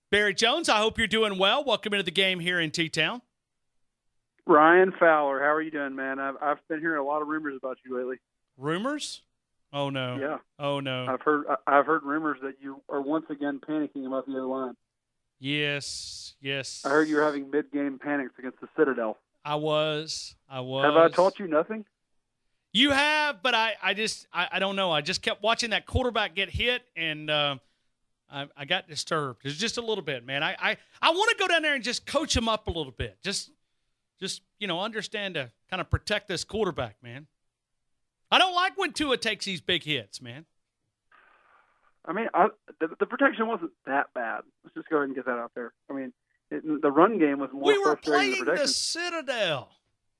Barrett Jones, I hope you're doing well. Welcome into the game here in T-Town. Ryan Fowler, how are you doing, man? I've been hearing a lot of rumors about you lately. Rumors? Oh no. Yeah. Oh no. I've heard rumors that you are once again panicking about the other line. Yes. I heard you were having mid-game panics against the Citadel. I was. Have I taught you nothing? You have, but I don't know. I just kept watching that quarterback get hit, and I got disturbed. It's just a little bit, man. I want to go down there and just coach him up a little bit. Just understand to kind of protect this quarterback, man. I don't like when Tua takes these big hits, man. I mean, the protection wasn't that bad. Let's just go ahead and get that out there. I mean, the run game was more frustrating than the protection. We were playing the Citadel.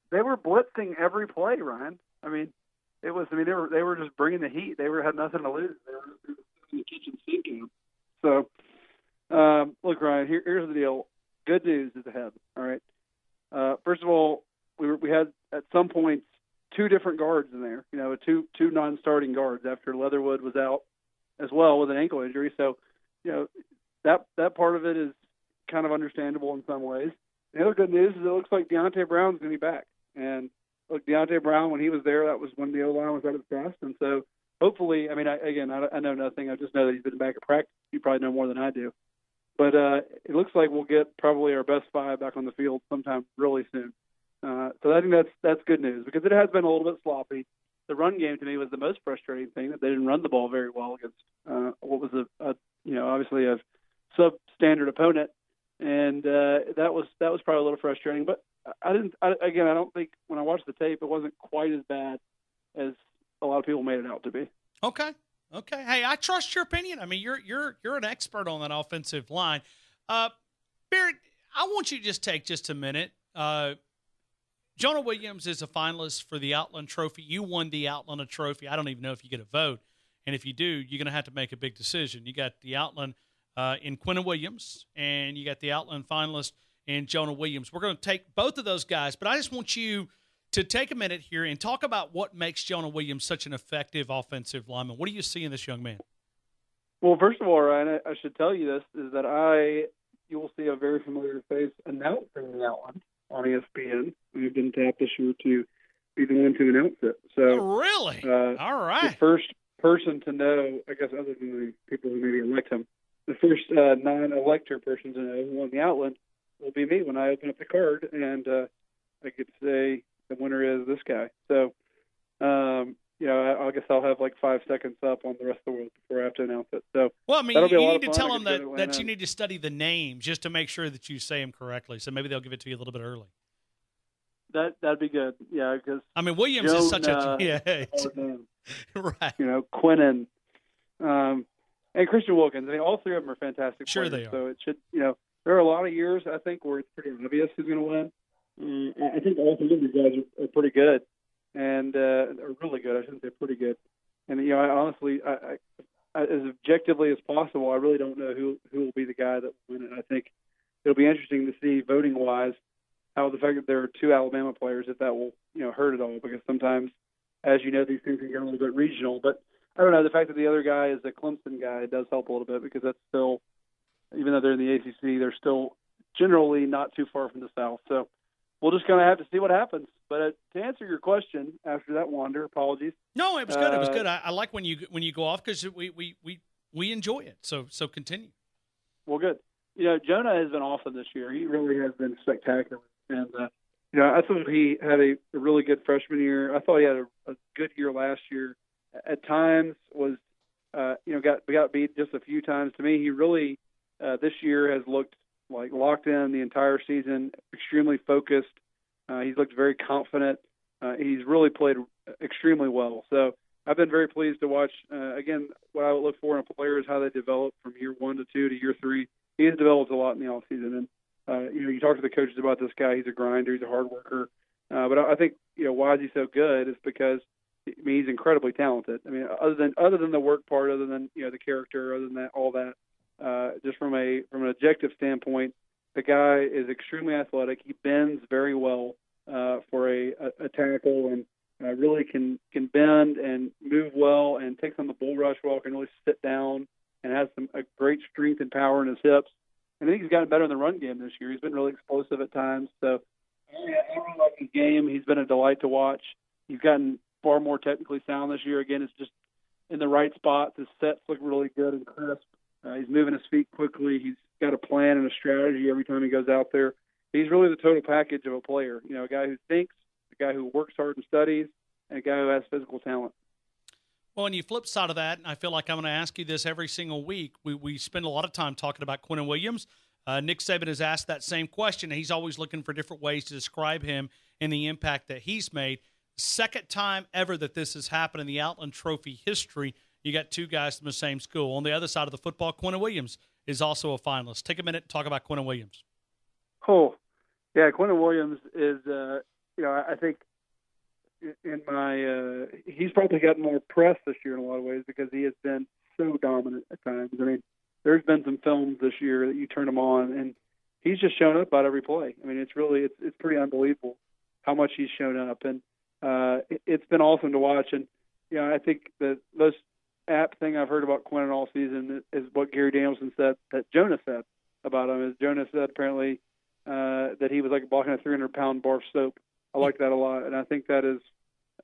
They were blitzing every play, Ryan. I mean, they were just bringing the heat. They had nothing to lose. They were in the kitchen sinking. So, look, Ryan, here's the deal. Good news is ahead. All right. First of all, we had at some points two different guards in there. Two non-starting guards after Leatherwood was out as well with an ankle injury. So, that part of it is kind of understandable in some ways. The other good news is it looks like Deontay Brown's going to be back. And look, Deontay Brown, when he was there, that was when the O-line was at its best. And so hopefully, I mean, I know nothing. I just know that he's been back at practice. You probably know more than I do. But it looks like we'll get probably our best five back on the field sometime really soon. So I think that's good news because it has been a little bit sloppy. The run game to me was the most frustrating thing, that they didn't run the ball very well against what was obviously a substandard opponent, and that was probably a little frustrating. But I don't think when I watched the tape, it wasn't quite as bad as a lot of people made it out to be. Okay. Hey, I trust your opinion. I mean, you're an expert on that offensive line. Barrett, I want you to just take just a minute. Jonah Williams is a finalist for the Outland Trophy. You won the Outland Trophy. I don't even know if you get a vote. And if you do, you're going to have to make a big decision. You got the Outland in Quinnen Williams, and you got the Outland finalist in Jonah Williams. We're going to take both of those guys, but I just want you to take a minute here and talk about what makes Jonah Williams such an effective offensive lineman. What do you see in this young man? Well, first of all, Ryan, I should tell you this, is that you will see a very familiar face announcing the Outland on ESPN. We've been tapped this year to be the one to announce it. So, really? All right. The first person to know, I guess, other than the people who maybe elect him, the first non-elector person to know who won the Outland will be me when I open up the card, and I get to say the winner is this guy. So, I guess I'll have like 5 seconds up on the rest of the world before I have to announce it. So, well, I mean, you need to tell them that you need need to study the names just to make sure that you say them correctly. So maybe they'll give it to you a little bit early. That'd be good. Yeah, because Williams is such a right. Quinnen, and Christian Wilkins. I mean, all three of them are fantastic. Sure, players, they are. So it should. There are a lot of years I think where it's pretty obvious who's going to win. I think all three of these guys are pretty good, and are really good. I shouldn't say pretty good. And I honestly, I as objectively as possible, I really don't know who will be the guy that will win it. I think it'll be interesting to see voting wise how the fact that there are two Alabama players, if that will hurt it all, because sometimes, as you know, these things can get a little bit regional. But I don't know, the fact that the other guy is a Clemson guy does help a little bit, because that's still, even though they're in the ACC, they're still generally not too far from the South. So we'll just kind of have to see what happens. But to answer your question, after that wander, apologies. No, it was good. It was good. I like when you go off, because we enjoy it. So continue. Well, good. Jonah has been awesome this year. He really has been spectacular. And I thought he had a really good freshman year. I thought he had a good year last year. At times was got beat just a few times. To me, he really this year has looked like locked in the entire season, extremely focused. He's looked very confident. He's really played extremely well. So I've been very pleased to watch. Again, what I would look for in a player is how they develop from year 1 to 2 to year 3. He has developed a lot in the offseason. And, you talk to the coaches about this guy. He's a grinder. He's a hard worker. But I think, why is he so good is because, he's incredibly talented. I mean, other than the work part, other than, the character, other than that, all that, just from an objective standpoint, the guy is extremely athletic. He bends very well for a tackle, and really can bend and move well, and takes on the bull rush well, can really sit down, and has a great strength and power in his hips. And I think he's gotten better in the run game this year. He's been really explosive at times. So I really like his game. He's been a delight to watch. He's gotten far more technically sound this year. Again, it's just in the right spots. His sets look really good and crisp. He's moving his feet quickly. He's got a plan and a strategy every time he goes out there. He's really the total package of a player. You know, a guy who thinks, a guy who works hard and studies, and a guy who has physical talent. Well, and you flip side of that, and I feel like I'm going to ask you this every single week. We spend a lot of time talking about Quinnen Williams. Nick Saban has asked that same question, and he's always looking for different ways to describe him and the impact that he's made. Second time ever that this has happened in the Outland Trophy history. You got two guys from the same school. On the other side of the football, Quinnen Williams is also a finalist. Take a minute and talk about Quinnen Williams. Oh, yeah, Quinnen Williams is, I think in my he's probably gotten more press this year in a lot of ways because he has been so dominant at times. I mean, there's been some films this year that you turn him on, and he's just shown up about every play. I mean, it's pretty unbelievable how much he's shown up, and it's been awesome to watch. And I think the most apt thing I've heard about Quinnen all season is what Gary Danielson said that Jonah said about him. Is Jonah said apparently that he was like walking a 300-pound bar of soap. I like that a lot, and I think that is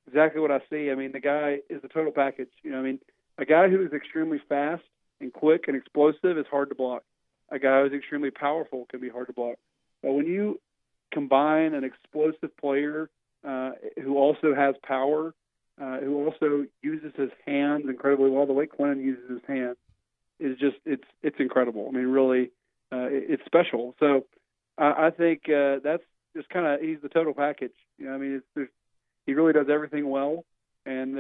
exactly what I see. I mean, the guy is the total package. A guy who is extremely fast and quick and explosive is hard to block. A guy who is extremely powerful can be hard to block. But when you combine an explosive player who also has power, who also uses his hands incredibly well, the way Quinnen uses his hands is just it's incredible. I mean, really, it's special. So I think that's just kind of he's the total package. He really does everything well, and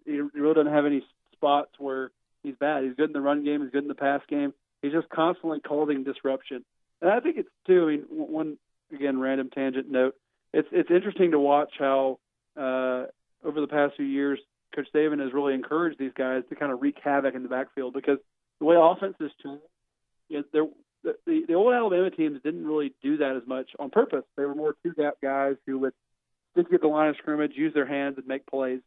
he really doesn't have any spots where he's bad. He's good in the run game. He's good in the pass game. He's just constantly causing disruption. And I think it's too. I mean, one again random tangent note. It's interesting to watch how over the past few years, Coach Saban has really encouraged these guys to kind of wreak havoc in the backfield because the way offenses change, the old Alabama teams didn't really do that as much on purpose. They were more two-gap guys who would just get the line of scrimmage, use their hands, and make plays.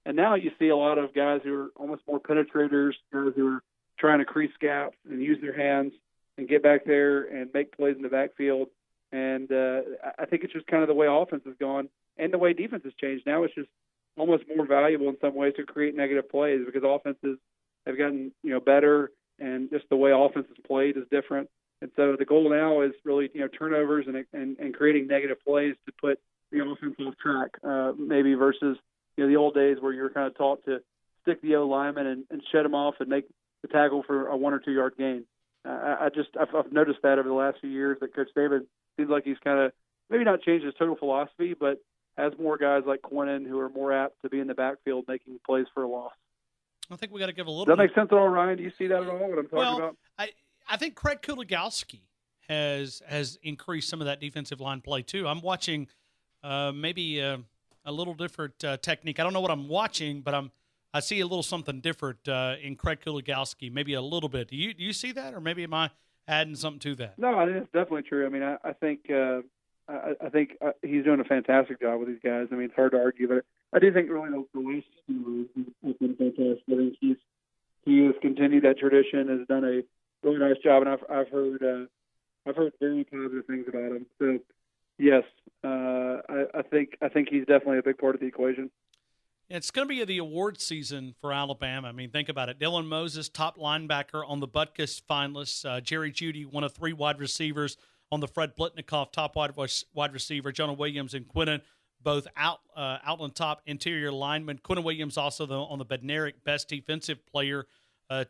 And now you see a lot of guys who are almost more penetrators, guys who are trying to crease gaps and use their hands and get back there and make plays in the backfield. And I think it's just kind of the way offense has gone and the way defense has changed. Now it's just almost more valuable in some ways to create negative plays because offenses have gotten better, and just the way offense is played is different. And so the goal now is really turnovers and creating negative plays to put the offense off track, maybe versus the old days where you were kind of taught to stick the lineman and shut him off and make the tackle for a 1 or 2 yard gain. I've noticed that over the last few years that Coach David seems like he's kind of maybe not changed his total philosophy, but has more guys like Quinnen who are more apt to be in the backfield making plays for a loss. I think we got to give a little. Does that make sense at all, Ryan? Do you see that at all? What I'm talking about? I think Craig Kuligowski has increased some of that defensive line play too. I'm watching maybe a little different technique. I don't know what I'm watching, but I see a little something different in Craig Kuligowski, maybe a little bit. Do you see that, or maybe am I adding something to that? No, I think it's definitely true. I mean, I think he's doing a fantastic job with these guys. I mean, it's hard to argue, but I do think really the last 2 years has been fantastic. I think he has continued that tradition, has done a really nice job, and I've heard very positive things about him. So yes, I think he's definitely a big part of the equation. It's going to be the award season for Alabama. I mean, think about it. Dylan Moses, top linebacker on the Butkus finalists. Jerry Jeudy, one of 3 wide receivers on the Fred Blitnikoff top wide receiver. Jonah Williams and Quinnen, both Outland top interior linemen. Quinnen Williams also on the Bednarik best defensive player.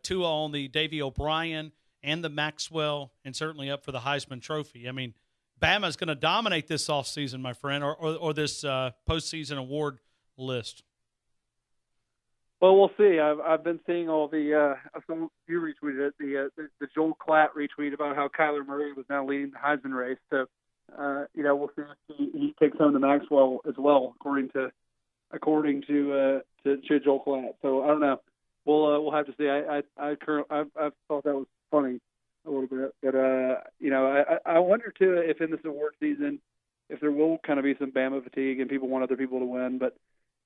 Tua on the Davey O'Brien and the Maxwell, and certainly up for the Heisman Trophy. I mean, Bama's going to dominate this offseason, my friend, or this postseason award list. Well, we'll see. I've been seeing all the you retweeted it, the Joel Klatt retweet about how Kyler Murray was now leading the Heisman race. So we'll see if he takes home the Maxwell as well, according to Joel Klatt. So I don't know. We'll have to see. I thought that was funny a little bit, but I wonder too if in this award season if there will kind of be some Bama fatigue and people want other people to win, but.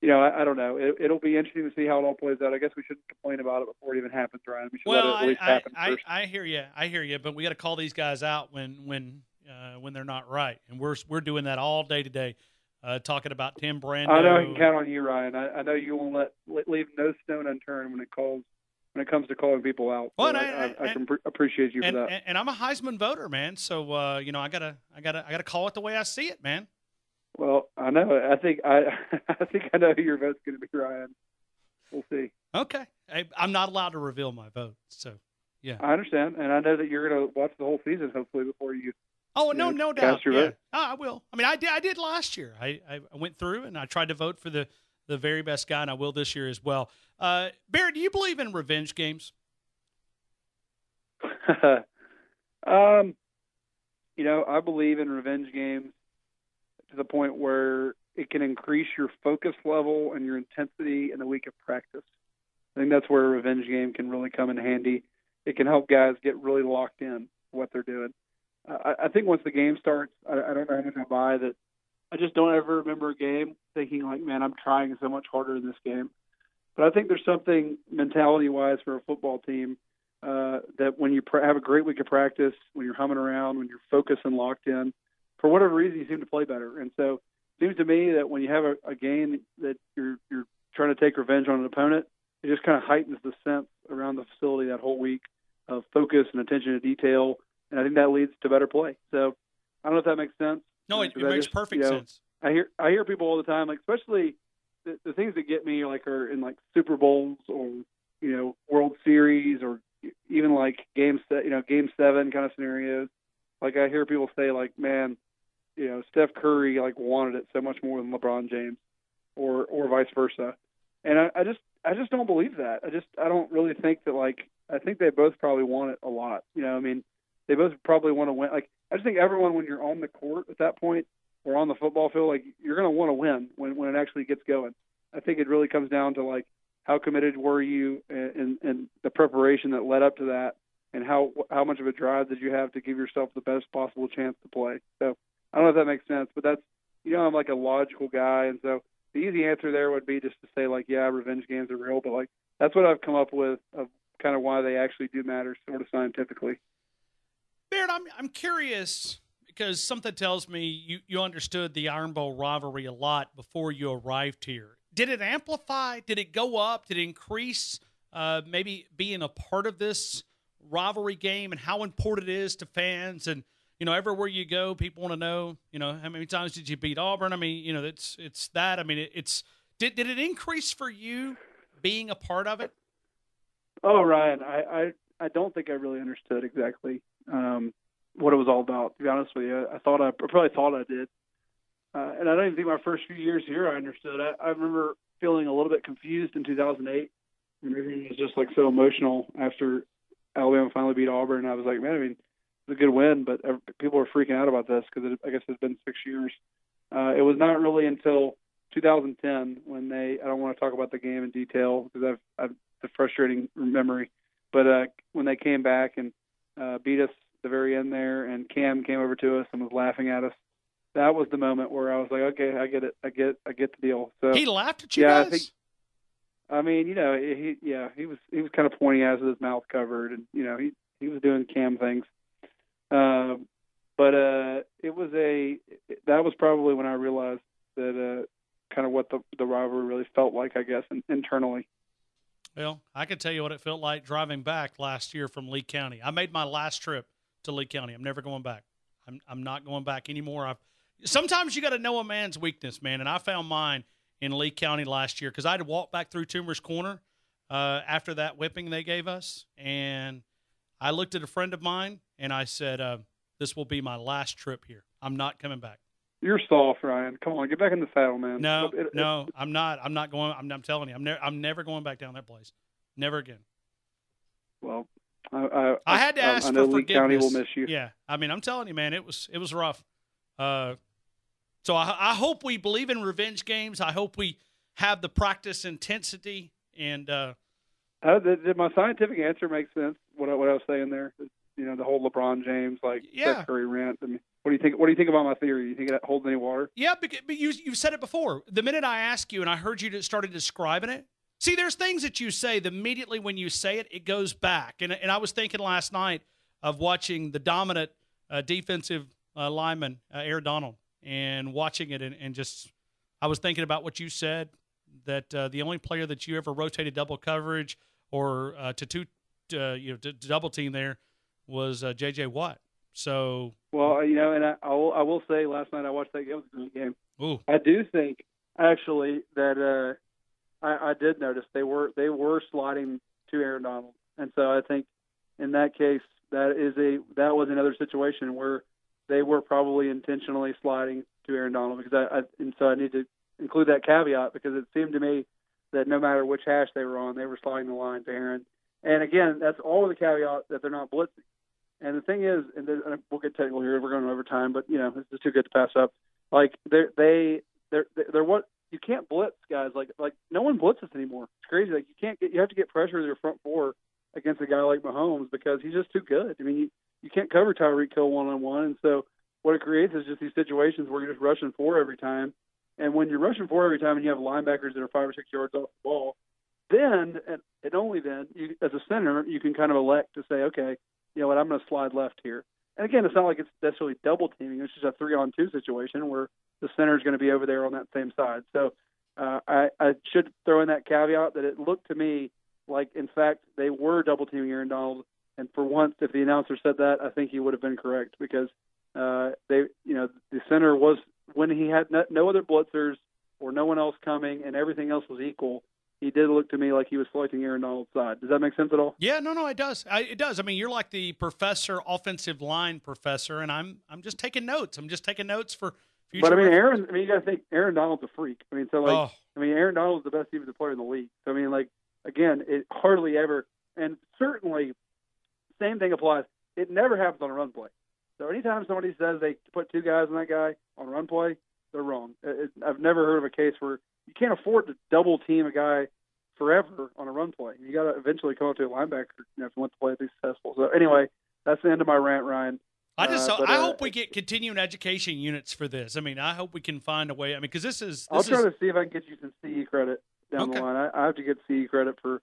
I don't know. It'll be interesting to see how it all plays out. I guess we shouldn't complain about it before it even happens, Ryan. We should let it at least happen first. I hear you, but we got to call these guys out when they're not right, and we're doing that all day today, talking about Tim Brando. I know I can count on you, Ryan. I know you won't leave no stone unturned when it comes to calling people out. Well, so I can appreciate you for that. And I'm a Heisman voter, man. So I gotta call it the way I see it, man. Well, I know. I think I know who your vote's going to be, Ryan. We'll see. Okay, I'm not allowed to reveal my vote, so yeah. I understand, and I know that you're going to watch the whole season, hopefully, before you. Oh, no doubt. Cast your vote. I will. I mean, I did last year. I went through and I tried to vote for the very best guy, and I will this year as well. Barrett, do you believe in revenge games? I believe in revenge games to the point where it can increase your focus level and your intensity in the week of practice. I think that's where a revenge game can really come in handy. It can help guys get really locked in what they're doing. I think once the game starts, I don't know how much I buy that. I just don't ever remember a game thinking like, man, I'm trying so much harder in this game. But I think there's something mentality-wise for a football team that when you have a great week of practice, when you're humming around, when you're focused and locked in, for whatever reason, you seem to play better. And so it seems to me that when you have a game that you're trying to take revenge on an opponent, it just kind of heightens the sense around the facility that whole week of focus and attention to detail. And I think that leads to better play. So I don't know if that makes sense. No, it makes perfect sense. I hear people all the time, like especially the things that get me are in like Super Bowls or World Series or even like Game 7 kind of scenarios. Like I hear people say like, man, Steph Curry like wanted it so much more than LeBron James, or vice versa. And I just don't believe that. I don't really think that I think they both probably want it a lot. They both probably want to win. Like I just think everyone, when you're on the court at that point or on the football field, like you're going to want to win when it actually gets going. I think it really comes down to like how committed were you and the preparation that led up to that, and how much of a drive did you have to give yourself the best possible chance to play. So I don't know if that makes sense, but that's I'm like a logical guy, and so the easy answer there would be just to say like, yeah, revenge games are real, but like that's what I've come up with of kind of why they actually do matter, sort of scientifically. Barrett, I'm curious because something tells me you understood the Iron Bowl rivalry a lot before you arrived here. Did it amplify? Did it go up? Did it increase maybe being a part of this rivalry game and how important it is to fans? And, everywhere you go, people want to know, how many times did you beat Auburn? I mean, it's that. I mean, did it increase for you being a part of it? Oh, Ryan, I don't think I really understood exactly what it was all about, to be honest with you. I probably thought I did. And I don't even think my first few years here I understood. I remember feeling a little bit confused in 2008. Everything was just like so emotional after Alabama finally beat Auburn. And I was like, man, it's a good win, but people are freaking out about this because I guess it's been 6 years. It was not really until 2010 when I don't want to talk about the game in detail because I've the frustrating memory, but when they came back and beat us at the very end there, and Cam came over to us and was laughing at us, that was the moment where I was like, okay, I get it. I get the deal. So he laughed at you guys? He was kind of pointing at us with his mouth covered, and he was doing Cam things. But that was probably when I realized that kind of what the rivalry really felt like, I guess, internally. Well, I can tell you what it felt like driving back last year from Lee County. I made my last trip to Lee County. I'm never going back. I'm not going back anymore. Sometimes you got to know a man's weakness, man, and I found mine in Lee County last year because I had to walk back through Toomer's Corner after that whipping they gave us, and I looked at a friend of mine, and I said, this will be my last trip here. I'm not coming back. You're soft, Ryan. Come on, get back in the saddle, man. No, I'm not. I'm not going. I'm telling you, I'm never going back down that place. Never again. Well, I had to ask I know for Lee forgiveness. County will miss you. Yeah, I'm telling you, man, it was rough. So I hope we believe in revenge games. I hope we have the practice intensity. And did my scientific answer make sense? What I was saying there? the whole LeBron James, Yeah. Steph Curry rant. I mean, what do you think? What do you think about my theory? Do you think that holds any water? Yeah, but you've said it before. The minute I asked you and I heard you started describing it, see, there's things that you say that immediately when you say it, it goes back. And I was thinking last night of watching the dominant defensive lineman, Aaron Donald, and watching it and just I was thinking about what you said, that the only player that you ever rotated double coverage or to double team there was J.J. Watt. So well, and I will say, last night I watched that game. It was a great game. Ooh. I do think actually that I did notice they were sliding to Aaron Donald, and so I think in that case that was another situation where they were probably intentionally sliding to Aaron Donald, because so I need to include that caveat, because it seemed to me that no matter which hash they were on, they were sliding the line to Aaron. And again, that's all with the caveat that they're not blitzing. And the thing is, and we'll get technical here, we're going over time, but this is too good to pass up. They're what you can't blitz guys. Like no one blitzes anymore. It's crazy. You have to get pressure with your front four against a guy like Mahomes, because he's just too good. I mean, you can't cover Tyreek Hill one-on-one, and so what it creates is just these situations where you're just rushing four every time. And when you're rushing four every time and you have linebackers that are 5 or 6 yards off the ball, then, and only then, you, as a center, you can kind of elect to say, okay, you know what, I'm going to slide left here. And again, it's not like it's necessarily double teaming. It's just a 3-on-2 situation where the center is going to be over there on that same side. So I should throw in that caveat that it looked to me like, in fact, they were double teaming Aaron Donald. And for once, if the announcer said that, I think he would have been correct, because the center was, when he had no other blitzers or no one else coming and everything else was equal, he did look to me like he was selecting Aaron Donald's side. Does that make sense at all? Yeah, no, it does. It does. I mean, you're like the offensive line professor, and I'm just taking notes. I'm just taking notes for future. But I mean, you got to think Aaron Donald's a freak. I mean, so Aaron Donald's the best defensive player in the league. So I mean, again, it hardly ever, and certainly, same thing applies. It never happens on a run play. So anytime somebody says they put two guys on that guy on a run play, they're wrong. I've never heard of a case where you can't afford to double team a guy forever on a run play. You got to eventually come up to a linebacker if you want the play to be successful. So anyway, that's the end of my rant, Ryan. I hope we get continuing education units for this. I mean, I hope we can find a way. I mean, because I'll try to see if I can get you some CE credit down the line. I have to get CE credit for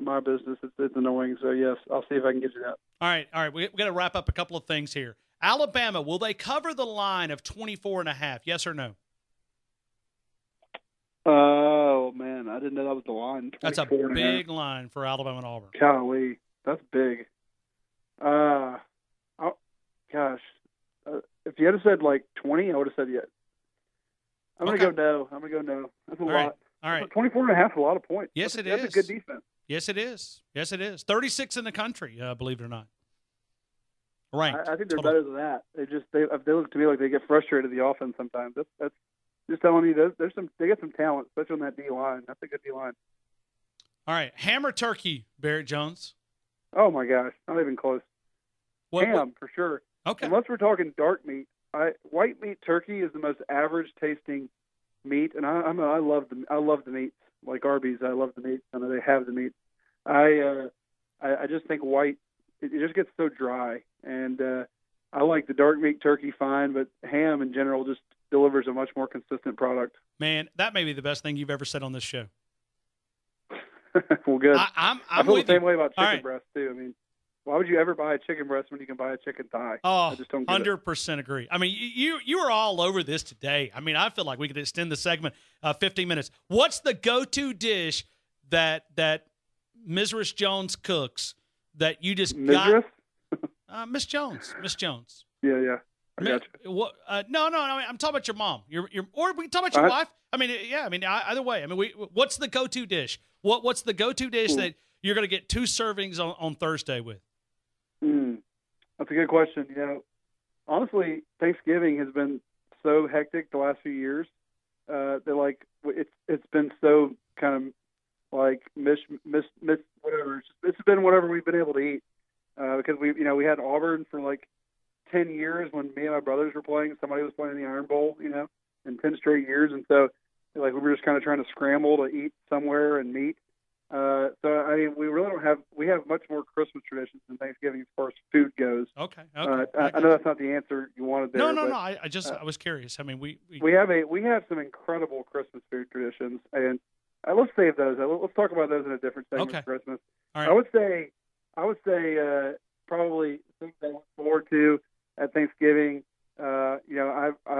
my business. It's annoying. So yes, I'll see if I can get you that. All right. We got to wrap up a couple of things here. Alabama, will they cover the line of 24.5? Yes or no? Oh man, I didn't know that was the line. That's a big line for Alabama and Auburn. Golly, that's big. Gosh, if you had said 20, I would have said yes. I'm gonna go no. That's a lot. All right. 24.5 is a lot of points. Yes, it is. That's a good defense. Yes, it is. 36 in the country, believe it or not. Ranked. I think they're better than that. They look to me like they get frustrated at the offense sometimes. That's just telling you they get some talent, especially on that D line. That's a good D line. All right, ham or turkey, Barrett Jones? Oh my gosh, not even close. Ham for sure. Okay. Unless we're talking dark meat, white meat turkey is the most average tasting meat, and I love the meats like Arby's. I love the meat. I know they have the meat. I just think white, it just gets so dry, and I like the dark meat turkey fine, but ham in general just delivers a much more consistent product. Man, that may be the best thing you've ever said on this show. Well, good. I feel the same way about chicken breast too. I mean, why would you ever buy a chicken breast when you can buy a chicken thigh? Oh, I just don't 100% agree. I mean, you are all over this today. I mean, I feel like we could extend the segment 15 minutes. What's the go-to dish that Mrs. Jones cooks that you just got? Miss Jones. Yeah. I got you. No. I mean, I'm talking about your mom. Or we can talk about your wife. I mean, yeah. I mean, either way. I mean, what's the go-to dish? What's the go-to dish that you're going to get 2 servings on Thursday with? That's a good question. Honestly, Thanksgiving has been so hectic the last few years that it's been so kind of miss whatever. It's been whatever we've been able to eat because we had Auburn for 10 years when me and my brothers were playing. Somebody was playing in the Iron Bowl, in 10 straight years, and so we were just kind of trying to scramble to eat somewhere and meet. So I mean, we have much more Christmas traditions than Thanksgiving as far as food goes. Okay. I know that's not the answer you wanted there. No. But, I was curious. I mean, we have some incredible Christmas food traditions, and let's save those. Let's talk about those in a different segment Okay. of Christmas. All right. I would say probably things I look forward to at Thanksgiving. I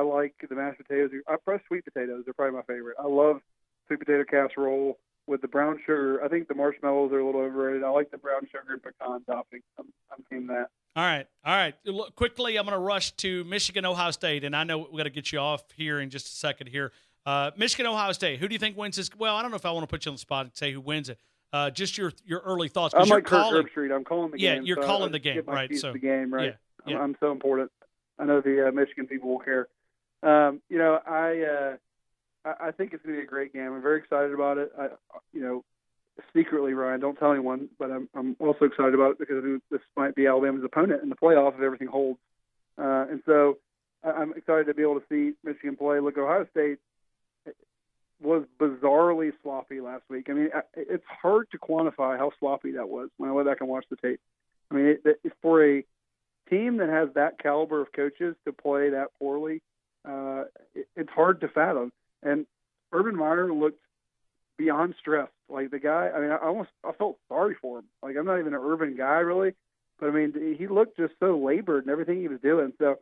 like the mashed potatoes. Fresh sweet potatoes are probably my favorite. I love sweet potato casserole with the brown sugar. I think the marshmallows are a little overrated. I like the brown sugar and pecan topping. I'm team that. All right. Look, quickly, I'm going to rush to Michigan, Ohio State, and I know we got to get you off here in just a second here. Michigan, Ohio State. Who do you think wins this? Well, I don't know if I want to put you on the spot and say who wins it. Just your early thoughts. I'm like Kirk Herbstreit. I'm calling the game. Yeah, you're calling the game, right? So the game, right? Yeah. I'm so important. I know the Michigan people will care. I think it's going to be a great game. I'm very excited about it. Secretly, Ryan, don't tell anyone, but I'm also excited about it because I think this might be Alabama's opponent in the playoff if everything holds. And so I'm excited to be able to see Michigan play. Look, Ohio State was bizarrely sloppy last week. I mean, it's hard to quantify how sloppy that was when I went back and watched the tape. I mean, for a team that has that caliber of coaches to play that poorly, it's hard to fathom. And Urban Meyer looked beyond stressed. Like the guy, I mean, I felt sorry for him. Like I'm not even an Urban guy really, but I mean, he looked just so labored in everything he was doing. So,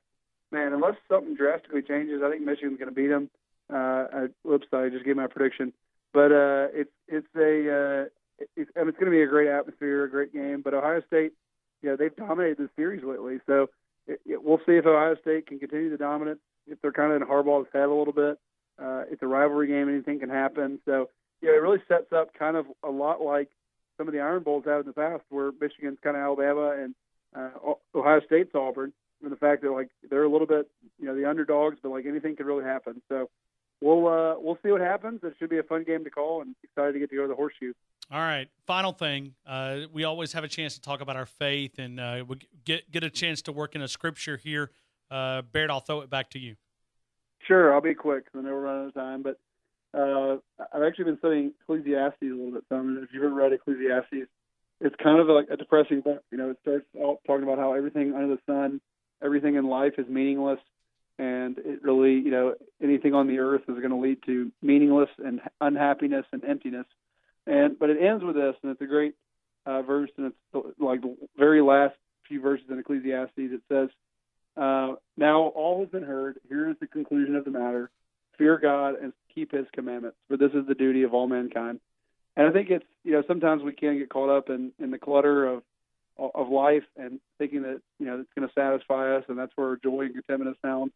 man, unless something drastically changes, I think Michigan's going to beat him. Whoops, I just gave my prediction. But it's going to be a great atmosphere, a great game. But Ohio State, they've dominated the series lately. So we'll see if Ohio State can continue the dominance. If they're kind of in Harbaugh's head a little bit, it's a rivalry game. Anything can happen. So it really sets up kind of a lot like some of the Iron Bowls have in the past, where Michigan's kind of Alabama and Ohio State's Auburn. And the fact that like they're a little bit, the underdogs, but like anything could really happen. So we'll see what happens. It should be a fun game to call, and excited to get to go to the Horseshoe. All right. Final thing. We always have a chance to talk about our faith, and we get a chance to work in a scripture here. Barrett, I'll throw it back to you. Sure, I'll be quick because I know we're running out of time. But I've actually been studying Ecclesiastes a little bit. So if you've ever read Ecclesiastes, it's kind of like a depressing book. It starts out talking about how everything under the sun, everything in life is meaningless. And it really, anything on the earth is going to lead to meaningless and unhappiness and emptiness. But it ends with this, and it's a great verse, and it's like the very last few verses in Ecclesiastes. It says, now all has been heard. Here is the conclusion of the matter. Fear God and keep his commandments, for this is the duty of all mankind. And I think it's, sometimes we can get caught up in the clutter of life and thinking that, it's going to satisfy us, and that's where joy and contentment is found.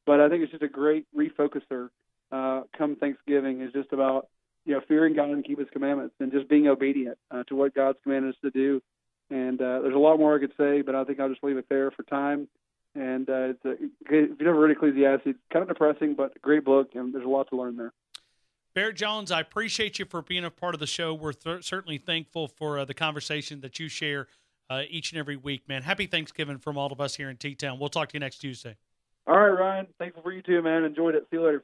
But I think it's just a great refocuser come Thanksgiving is just about, fearing God and keep his commandments and just being obedient to what God's commanded us to do. And there's a lot more I could say, but I think I'll just leave it there for time. And if you've never read Ecclesiastes, it's kind of depressing, but a great book, and there's a lot to learn there. Barrett Jones, I appreciate you for being a part of the show. We're certainly thankful for the conversation that you share each and every week, man. Happy Thanksgiving from all of us here in T-Town. We'll talk to you next Tuesday. All right, Ryan. Thankful for you too, man. Enjoyed it. See you later.